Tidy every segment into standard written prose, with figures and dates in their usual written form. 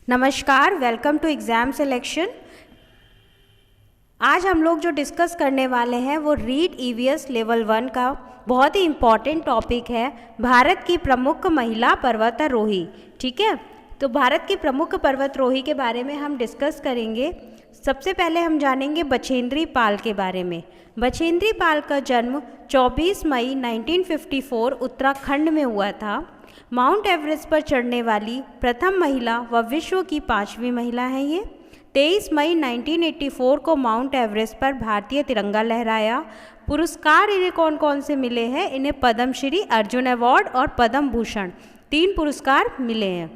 नमस्कार, welcome to exam selection. आज हम लोग जो डिस्कस करने वाले हैं वो रीड ईवीएस लेवल 1 का बहुत ही इम्पॉर्टेंट टॉपिक है, भारत की प्रमुख महिला पर्वतारोही। ठीक है, तो भारत की प्रमुख पर्वतारोही के बारे में हम डिस्कस करेंगे। सबसे पहले हम जानेंगे बछेंद्री पाल के बारे में। बछेंद्री पाल का जन्म 24 मई 1954 उत्तराखंड में हुआ था। माउंट एवरेस्ट पर चढ़ने वाली प्रथम महिला व विश्व की 5वीं महिला हैं ये। 23 मई 1984 को माउंट एवरेस्ट पर भारतीय तिरंगा लहराया। पुरस्कार इन्हें कौन कौन से मिले हैं? इन्हें पद्मश्री, अर्जुन अवार्ड और पद्म भूषण 3 पुरस्कार मिले हैं।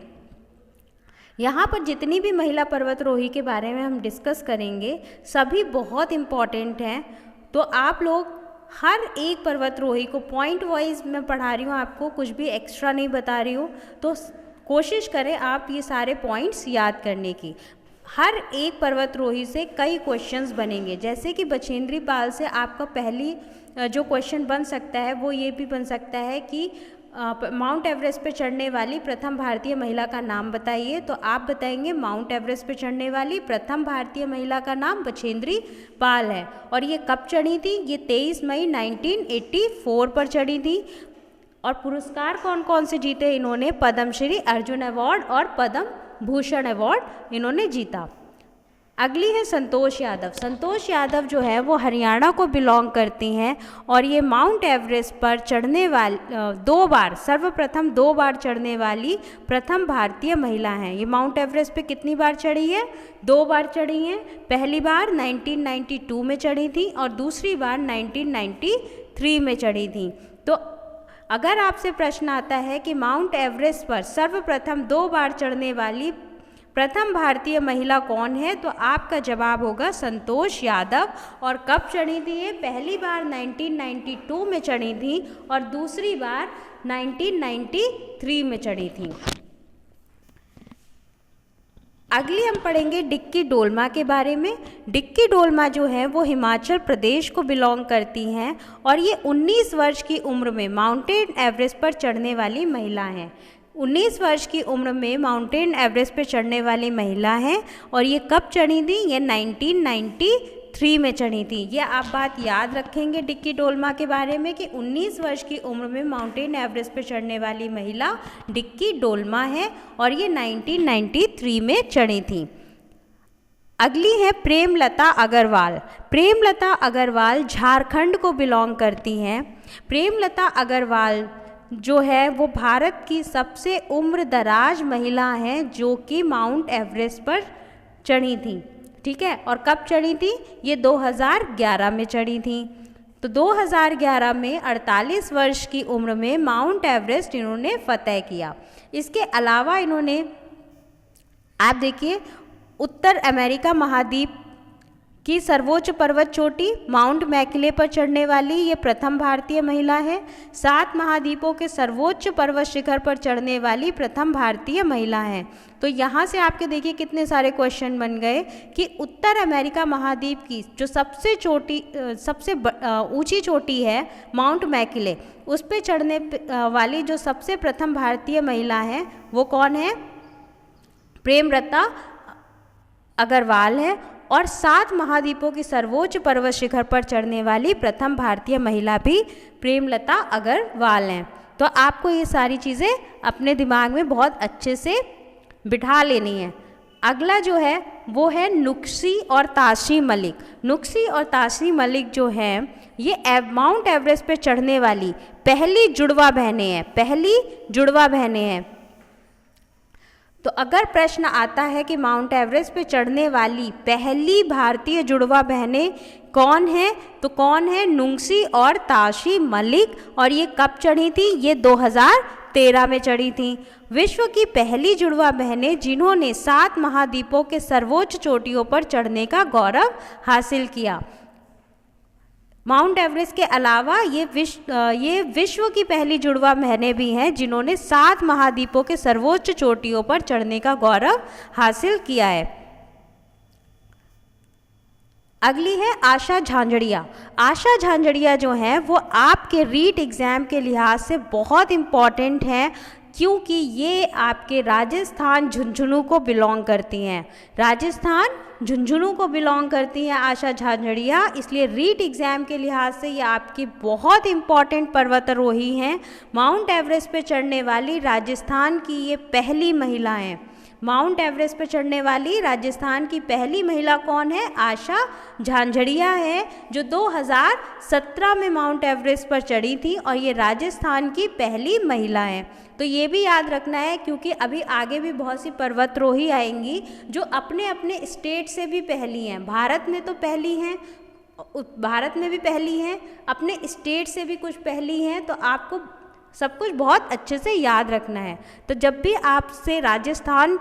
यहाँ पर जितनी भी महिला पर्वतारोही के बारे में हम डिस्कस करेंगे सभी बहुत इम्पॉर्टेंट हैं, तो आप लोग हर एक पर्वतारोही को पॉइंट वाइज मैं पढ़ा रही हूँ, आपको कुछ भी एक्स्ट्रा नहीं बता रही हूँ, तो कोशिश करें आप ये सारे पॉइंट्स याद करने की। हर एक पर्वतारोही से कई क्वेश्चंस बनेंगे, जैसे कि बछेंद्री पाल से आपका पहली जो क्वेश्चन बन सकता है वो ये भी बन सकता है कि माउंट एवरेस्ट पर चढ़ने वाली प्रथम भारतीय महिला का नाम बताइए। तो आप बताएंगे माउंट एवरेस्ट पर चढ़ने वाली प्रथम भारतीय महिला का नाम बछेंद्री पाल है। और ये कब चढ़ी थी? ये 23 मई 1984 पर चढ़ी थी। और पुरस्कार कौन कौन से जीते इन्होंने? पद्मश्री, अर्जुन अवार्ड और पद्म भूषण अवार्ड इन्होंने जीता। अगली है संतोष यादव। संतोष यादव जो है वो हरियाणा को बिलोंग करती हैं और ये माउंट एवरेस्ट पर चढ़ने वाली सर्वप्रथम 2 बार चढ़ने वाली प्रथम भारतीय महिला हैं। ये माउंट एवरेस्ट पे कितनी बार चढ़ी है? 2 बार चढ़ी हैं। पहली बार 1992 में चढ़ी थी और दूसरी बार 1993 में चढ़ी थी। तो अगर आपसे प्रश्न आता है कि माउंट एवरेस्ट पर सर्वप्रथम 2 बार चढ़ने वाली प्रथम भारतीय महिला कौन है, तो आपका जवाब होगा संतोष यादव। और कब चढ़ी थी ये? पहली बार 1992 में चढ़ी थी और दूसरी बार 1993 में चढ़ी थी। अगली हम पढ़ेंगे डिक्की डोलमा के बारे में। डिक्की डोलमा जो है वो हिमाचल प्रदेश को बिलोंग करती हैं और ये 19 वर्ष की उम्र में माउंटेन एवरेस्ट पर चढ़ने वाली महिला हैं। 19 वर्ष की उम्र में माउंटेन एवरेस्ट पर चढ़ने वाली महिला हैं और ये कब चढ़ी थी? ये 1993 में चढ़ी थी। ये आप बात याद रखेंगे डिक्की डोलमा के बारे में कि 19 वर्ष की उम्र में माउंटेन एवरेस्ट पर चढ़ने वाली महिला डिक्की डोलमा है और ये 1993 में चढ़ी थी। अगली है प्रेमलता अग्रवाल। प्रेमलता अग्रवाल झारखंड को बिलोंग करती हैं। प्रेमलता अग्रवाल जो है वो भारत की सबसे उम्र दराज महिला हैं जो कि माउंट एवरेस्ट पर चढ़ी थी। ठीक है, और कब चढ़ी थी? ये 2011 में चढ़ी थी। तो 2011 में 48 वर्ष की उम्र में माउंट एवरेस्ट इन्होंने फतेह किया। इसके अलावा इन्होंने, आप देखिए, उत्तर अमेरिका महाद्वीप की सर्वोच्च पर्वत चोटी माउंट मैकिले पर चढ़ने वाली ये प्रथम भारतीय महिला है। 7 महाद्वीपों के सर्वोच्च पर्वत शिखर पर चढ़ने वाली प्रथम भारतीय महिला है। तो यहाँ से आपके देखिए कितने सारे क्वेश्चन बन गए कि उत्तर अमेरिका महाद्वीप की जो सबसे ऊंची चोटी है माउंट मैकिले, उस पर चढ़ने वाली जो सबसे प्रथम भारतीय महिला है वो कौन है? प्रेमलता अग्रवाल है। और 7 महाद्वीपों की सर्वोच्च पर्वत शिखर पर चढ़ने वाली प्रथम भारतीय महिला भी प्रेमलता अग्रवाल हैं। तो आपको ये सारी चीज़ें अपने दिमाग में बहुत अच्छे से बिठा लेनी है। अगला जो है वो है नुक्सी और ताशी मलिक। नुक्सी और ताशी मलिक जो हैं ये माउंट एवरेस्ट पर चढ़ने वाली पहली जुड़वा बहनें हैं। तो अगर प्रश्न आता है कि माउंट एवरेस्ट पे चढ़ने वाली पहली भारतीय जुड़वा बहनें कौन है, तो कौन है? नुक्सी और ताशी मलिक। और ये कब चढ़ी थी? ये 2013 में चढ़ी थी। विश्व की पहली जुड़वा बहनें जिन्होंने 7 महाद्वीपों के सर्वोच्च चोटियों पर चढ़ने का गौरव हासिल किया। माउंट एवरेस्ट के अलावा ये विश्व की पहली जुड़वा बहनें भी हैं जिन्होंने 7 महाद्वीपों के सर्वोच्च चोटियों पर चढ़ने का गौरव हासिल किया है। अगली है आशा झांझड़िया। आशा झांझड़िया जो हैं वो आपके रीट एग्ज़ाम के लिहाज से बहुत इम्पॉर्टेंट हैं। क्योंकि ये आपके राजस्थान झुंझुनू को बिलोंग करती हैं। राजस्थान झुंझुनू को बिलोंग करती हैं आशा झांझड़िया, इसलिए रीट एग्ज़ाम के लिहाज से ये आपकी बहुत इम्पॉर्टेंट पर्वतारोही हैं। माउंट एवरेस्ट पे चढ़ने वाली राजस्थान की ये पहली महिला हैं। माउंट एवरेस्ट पर चढ़ने वाली राजस्थान की पहली महिला कौन है? आशा झांझड़िया है, जो 2017 में माउंट एवरेस्ट पर चढ़ी थी और ये राजस्थान की पहली महिला है। तो ये भी याद रखना है, क्योंकि अभी आगे भी बहुत सी पर्वतारोही आएंगी जो अपने अपने स्टेट से भी पहली हैं। भारत में तो पहली हैं, भारत में भी पहली हैं, अपने स्टेट से भी कुछ पहली हैं। तो आपको सब कुछ बहुत अच्छे से याद रखना है। तो जब भी आपसे राजस्थान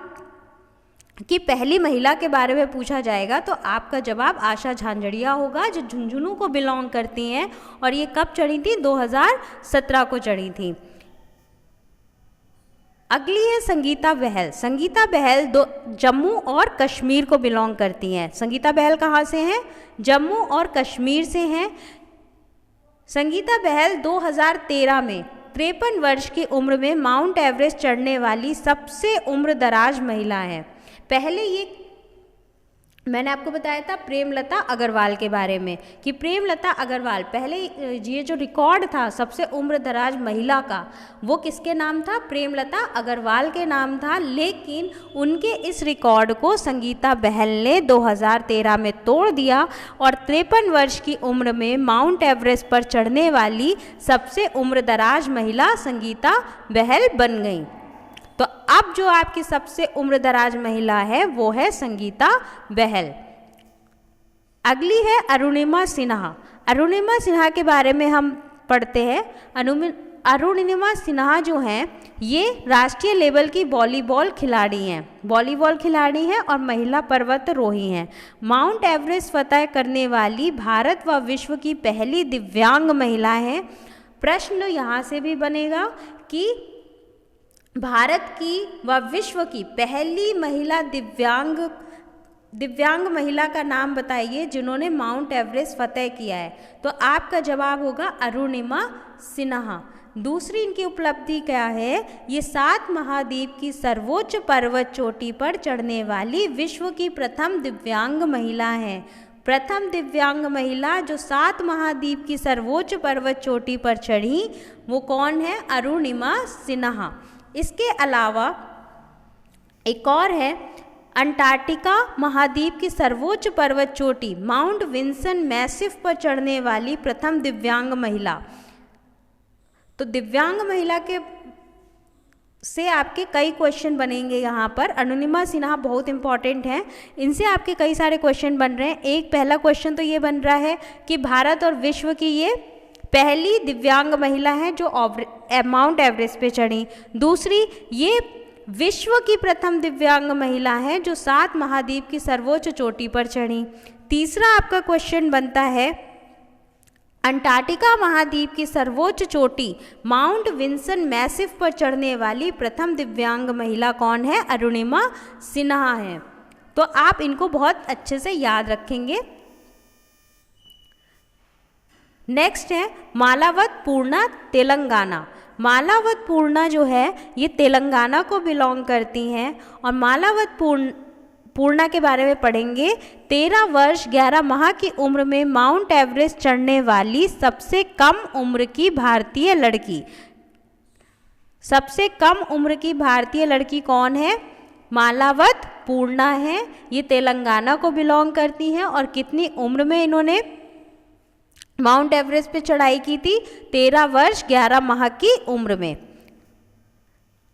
की पहली महिला के बारे में पूछा जाएगा तो आपका जवाब आशा झांझड़िया होगा, जो झुंझुनू को बिलोंग करती हैं। और ये कब चढ़ी थी? 2017 को चढ़ी थी। अगली है संगीता बहल। संगीता बहल जम्मू और कश्मीर को बिलोंग करती हैं। संगीता बहल कहाँ से हैं? जम्मू और कश्मीर से हैं। संगीता बहल 2013 में 53 वर्ष की उम्र में माउंट एवरेस्ट चढ़ने वाली सबसे उम्रदराज महिला है। पहले ये मैंने आपको बताया था प्रेमलता अग्रवाल के बारे में कि प्रेमलता अग्रवाल पहले ये जो रिकॉर्ड था सबसे उम्रदराज महिला का, वो किसके नाम था? प्रेमलता अग्रवाल के नाम था। लेकिन उनके इस रिकॉर्ड को संगीता बहल ने 2013 में तोड़ दिया और 53 वर्ष की उम्र में माउंट एवरेस्ट पर चढ़ने वाली सबसे उम्रदराज महिला संगीता बहल बन गई। तो अब जो आपकी सबसे उम्रदराज महिला है वो है संगीता बहल। अगली है अरुणिमा सिन्हा। अरुणिमा सिन्हा के बारे में हम पढ़ते हैं। अरुणिमा सिन्हा जो हैं ये राष्ट्रीय लेवल की वॉलीबॉल खिलाड़ी हैं। वॉलीबॉल खिलाड़ी हैं और महिला पर्वतारोही हैं। माउंट एवरेस्ट फतह करने वाली भारत व विश्व की पहली दिव्यांग महिला हैं। प्रश्न यहाँ से भी बनेगा कि भारत की व विश्व की पहली महिला दिव्यांग महिला का नाम बताइए जिन्होंने माउंट एवरेस्ट फतह किया है। तो आपका जवाब होगा अरुणिमा सिन्हा। दूसरी इनकी उपलब्धि क्या है? ये 7 महाद्वीप की सर्वोच्च पर्वत चोटी पर चढ़ने वाली विश्व की प्रथम दिव्यांग महिला है। प्रथम दिव्यांग महिला जो 7 महाद्वीप की सर्वोच्च पर्वत चोटी पर चढ़ी वो कौन है? अरुणिमा सिन्हा। इसके अलावा एक और है अंटार्कटिका महाद्वीप की सर्वोच्च पर्वत चोटी माउंट विंसन मैसिव पर चढ़ने वाली प्रथम दिव्यांग महिला। तो दिव्यांग महिला के से आपके कई क्वेश्चन बनेंगे यहाँ पर। अरुणिमा सिन्हा बहुत इंपॉर्टेंट हैं, इनसे आपके कई सारे क्वेश्चन बन रहे हैं। एक पहला क्वेश्चन तो ये बन रहा है कि भारत और विश्व की ये पहली दिव्यांग महिला है जो माउंट एवरेस्ट पे चढ़ी। दूसरी, ये विश्व की प्रथम दिव्यांग महिला है जो 7 महाद्वीप की सर्वोच्च चोटी पर चढ़ी। तीसरा आपका क्वेश्चन बनता है अंटार्कटिका महाद्वीप की सर्वोच्च चोटी माउंट विंसन मैसिव पर चढ़ने वाली प्रथम दिव्यांग महिला कौन है? अरुणिमा सिन्हा है। तो आप इनको बहुत अच्छे से याद रखेंगे। नेक्स्ट है मालावत पूर्णा, तेलंगाना। मालावत पूर्णा जो है ये तेलंगाना को बिलोंग करती हैं और मालावत पूर्णा के बारे में पढ़ेंगे। 13 वर्ष 11 माह की उम्र में माउंट एवरेस्ट चढ़ने वाली सबसे कम उम्र की भारतीय लड़की। सबसे कम उम्र की भारतीय लड़की कौन है? मालावत पूर्णा है। ये तेलंगाना को बिलोंग करती हैं और कितनी उम्र में इन्होंने माउंट एवरेस्ट पे चढ़ाई की थी? 13 वर्ष 11 माह की उम्र में।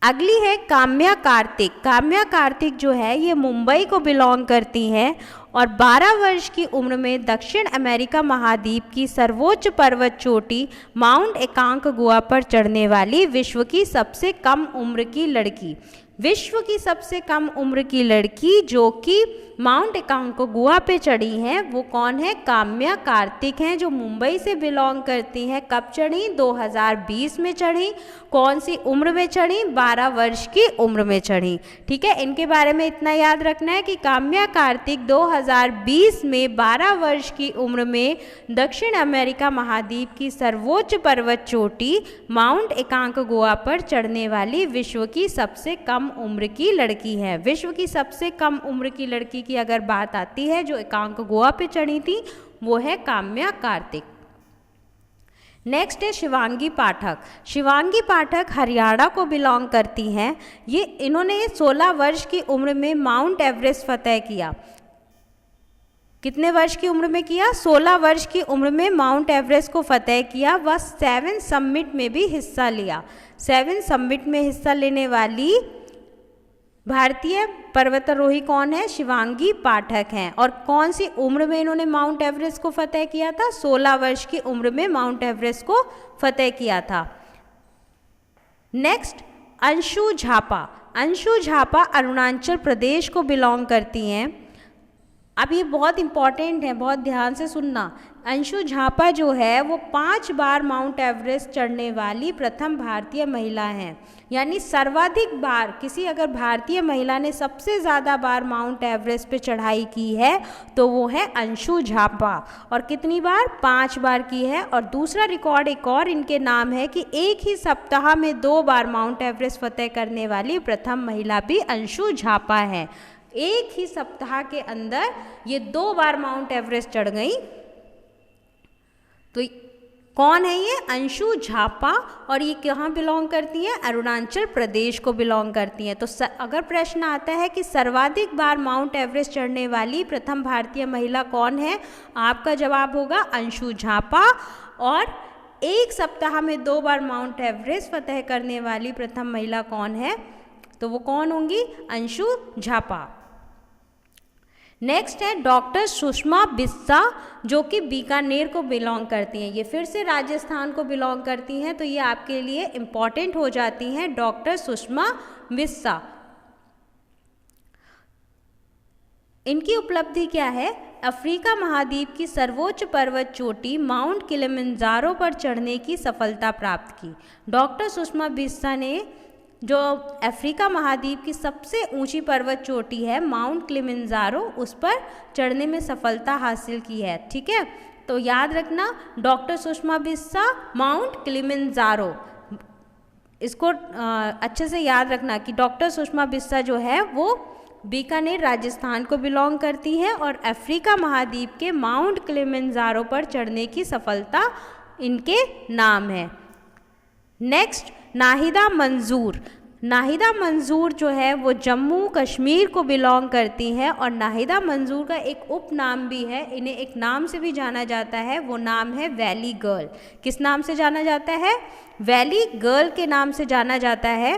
अगली है काम्या कार्तिक। काम्या कार्तिक जो है ये मुंबई को बिलोंग करती हैं और 12 वर्ष की उम्र में दक्षिण अमेरिका महाद्वीप की सर्वोच्च पर्वत चोटी माउंट एकांकगुआ पर चढ़ने वाली विश्व की सबसे कम उम्र की लड़की। विश्व की सबसे कम उम्र की लड़की जो कि माउंट एकांकोगुआ पे चढ़ी हैं वो कौन है? काम्या कार्तिक हैं, जो मुंबई से बिलोंग करती हैं। कब चढ़ी? 2020 में चढ़ी। कौन सी उम्र में चढ़ी? 12 वर्ष की उम्र में चढ़ी। ठीक है, इनके बारे में इतना याद रखना है कि काम्या कार्तिक 2020 में 12 वर्ष की उम्र में दक्षिण अमेरिका महाद्वीप की सर्वोच्च पर्वत चोटी माउंट एकांकोगुआ पर चढ़ने वाली विश्व की सबसे कम उम्र की लड़की है। विश्व की सबसे कम उम्र की लड़की की अगर बात आती है जो एकांकोगुआ पे चढ़ी थी वो है काम्या कार्तिक। नेक्स्ट है शिवांगी पाठक। शिवांगी पाठक हरियाणा को बिलोंग करती हैं। इन्होंने 16 वर्ष की उम्र में माउंट एवरेस्ट फतेह किया। कितने वर्ष की उम्र में किया? 16 वर्ष की उम्र में माउंट एवरेस्ट को फतेह किया। वह 7 समिट में भी हिस्सा लिया। 7 समिट में हिस्सा लेने वाली भारतीय पर्वतारोही कौन है? शिवांगी पाठक हैं। और कौन सी उम्र में इन्होंने माउंट एवरेस्ट को फतेह किया था? 16 वर्ष की उम्र में माउंट एवरेस्ट को फतेह किया था। नेक्स्ट अंशु झापा। अंशु झापा अरुणाचल प्रदेश को बिलोंग करती हैं। अब ये बहुत इंपॉर्टेंट है, बहुत ध्यान से सुनना। अंशु झापा जो है वो 5 बार माउंट एवरेस्ट चढ़ने वाली प्रथम भारतीय महिला हैं। यानी सर्वाधिक बार किसी अगर भारतीय महिला ने सबसे ज़्यादा बार माउंट एवरेस्ट पे चढ़ाई की है तो वो है अंशु झापा। और कितनी बार? 5 बार की है। और दूसरा रिकॉर्ड एक और इनके नाम है कि एक ही सप्ताह में 2 बार माउंट एवरेस्ट फतेह करने वाली प्रथम महिला भी अंशु झापा है। एक ही सप्ताह के अंदर ये 2 बार माउंट एवरेस्ट चढ़ गई। तो कौन है ये? अंशु झापा। और ये कहाँ बिलोंग करती हैं? अरुणाचल प्रदेश को बिलोंग करती हैं। तो अगर प्रश्न आता है कि सर्वाधिक बार माउंट एवरेस्ट चढ़ने वाली प्रथम भारतीय महिला कौन है, आपका जवाब होगा अंशु झापा। और एक सप्ताह में 2 बार माउंट एवरेस्ट फतेह करने वाली प्रथम महिला कौन है? तो वो कौन होंगी? अंशु झापा। नेक्स्ट है डॉक्टर सुषमा बिस्सा जो कि बीकानेर को बिलोंग करती हैं। ये फिर से राजस्थान को बिलोंग करती हैं, तो ये आपके लिए इम्पॉर्टेंट हो जाती हैं डॉक्टर सुषमा बिस्सा। इनकी उपलब्धि क्या है? अफ्रीका महाद्वीप की सर्वोच्च पर्वत चोटी माउंट किलिमंजारो पर चढ़ने की सफलता प्राप्त की। डॉक्टर सुषमा बिस्सा ने जो अफ्रीका महाद्वीप की सबसे ऊंची पर्वत चोटी है माउंट किलिमंजारो, उस पर चढ़ने में सफलता हासिल की है। ठीक है, तो याद रखना डॉक्टर सुषमा बिस्सा माउंट किलिमंजारो, इसको अच्छे से याद रखना कि डॉक्टर सुषमा बिस्सा जो है वो बीकानेर राजस्थान को बिलोंग करती हैं और अफ्रीका महाद्वीप के माउंट किलिमंजारो पर चढ़ने की सफलता इनके नाम है। नेक्स्ट नाहिदा मंजूर। नाहिदा मंजूर जो है वो जम्मू कश्मीर को बिलोंग करती हैं और नाहिदा मंजूर का एक उपनाम भी है, इन्हें एक नाम से भी जाना जाता है, वो नाम है वैली गर्ल। किस नाम से जाना जाता है? वैली गर्ल के नाम से जाना जाता है।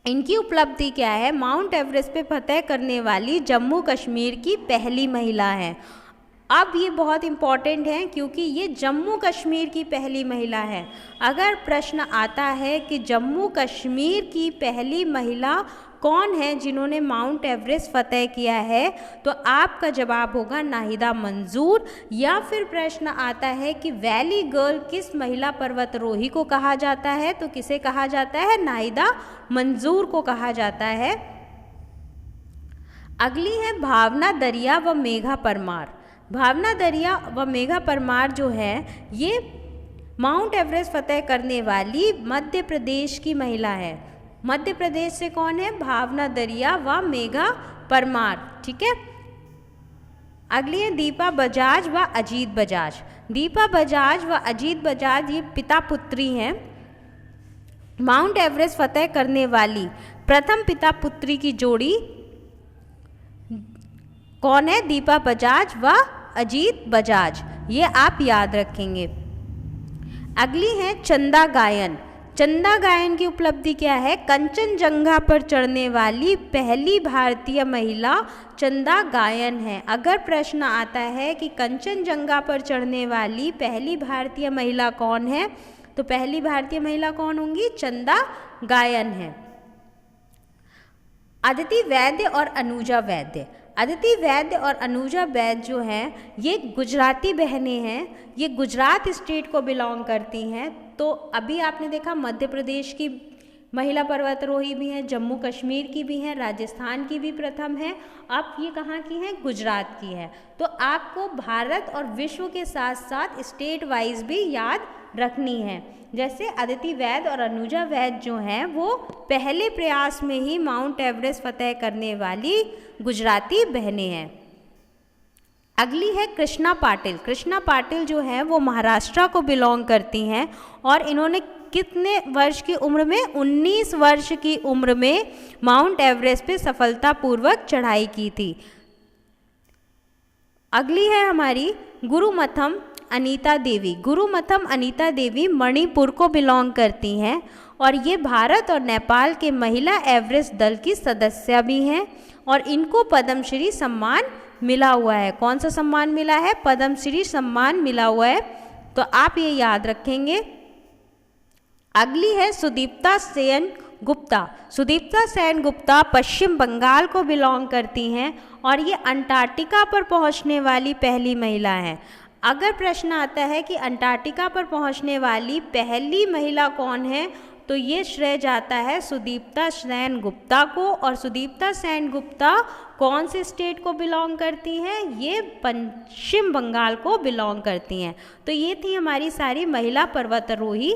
इनकी उपलब्धि क्या है? माउंट एवरेस्ट पे फतेह करने वाली जम्मू कश्मीर की पहली महिला है। अब ये बहुत इम्पॉर्टेंट है क्योंकि ये जम्मू कश्मीर की पहली महिला है। अगर प्रश्न आता है कि जम्मू कश्मीर की पहली महिला कौन है जिन्होंने माउंट एवरेस्ट फतेह किया है, तो आपका जवाब होगा नाहिदा मंजूर। या फिर प्रश्न आता है कि वैली गर्ल किस महिला पर्वतारोही को कहा जाता है, तो किसे कहा जाता है? नाहिदा मंजूर को कहा जाता है। अगली है भावना दरिया व मेघा परमार। भावना दरिया व मेघा परमार जो है ये माउंट एवरेस्ट फतेह करने वाली मध्य प्रदेश की महिला है। मध्य प्रदेश से कौन है? भावना दरिया व मेघा परमार। ठीक है, अगली है दीपा बजाज व अजीत बजाज। दीपा बजाज व अजीत बजाज ये पिता पुत्री हैं। माउंट एवरेस्ट फतेह करने वाली प्रथम पिता पुत्री की जोड़ी कौन है? दीपा बजाज व अजीत बजाज, ये आप याद रखेंगे। अगली है चंदा गायन। चंदा गायन की उपलब्धि क्या है? कंचनजंगा पर चढ़ने वाली पहली भारतीय महिला चंदा गायन है। अगर प्रश्न आता है कि कंचनजंगा पर चढ़ने वाली पहली भारतीय महिला कौन है, तो पहली भारतीय महिला कौन होंगी? चंदा गायन है। अदिति वैद्य और अनुजा वैद्य। अदिति वैद्य और अनुजा वैद्य जो हैं ये गुजराती बहनें हैं, ये गुजरात स्टेट को बिलोंग करती हैं। तो अभी आपने देखा मध्य प्रदेश की महिला पर्वतारोही भी हैं, जम्मू कश्मीर की भी हैं, राजस्थान की भी प्रथम है, अब ये कहाँ की हैं, गुजरात की है। तो आपको भारत और विश्व के साथ साथ स्टेट वाइज भी याद रखनी है। जैसे अदिति वैद्य और अनुजा वैद्य जो हैं वो पहले प्रयास में ही माउंट एवरेस्ट फतेह करने वाली गुजराती बहनें हैं। अगली है कृष्णा पाटिल। कृष्णा पाटिल जो है वो महाराष्ट्र को बिलोंग करती हैं और इन्होंने कितने वर्ष की उम्र में, 19 वर्ष की उम्र में माउंट एवरेस्ट पे सफलतापूर्वक चढ़ाई की थी। अगली है हमारी गुरुमथम अनीता देवी। गुरुमथम अनीता देवी मणिपुर को बिलोंग करती हैं और ये भारत और नेपाल के महिला एवरेस्ट दल की सदस्य भी हैं और इनको पद्मश्री सम्मान मिला हुआ है। कौन सा सम्मान मिला है? पद्मश्री सम्मान मिला हुआ है, तो आप ये याद रखेंगे। अगली है सुदीप्ता सेन गुप्ता। सुदीप्ता सेन गुप्ता पश्चिम बंगाल को बिलोंग करती हैं और ये अंटार्कटिका पर पहुंचने वाली पहली महिला हैं। अगर प्रश्न आता है कि अंटार्कटिका पर पहुंचने वाली पहली महिला कौन है, तो ये श्रेय जाता है सुदीप्ता सेन गुप्ता को। और सुदीप्ता सेन गुप्ता कौन से स्टेट को बिलोंग करती हैं? ये पश्चिम बंगाल को बिलोंग करती हैं। तो ये थी हमारी सारी महिला पर्वतारोही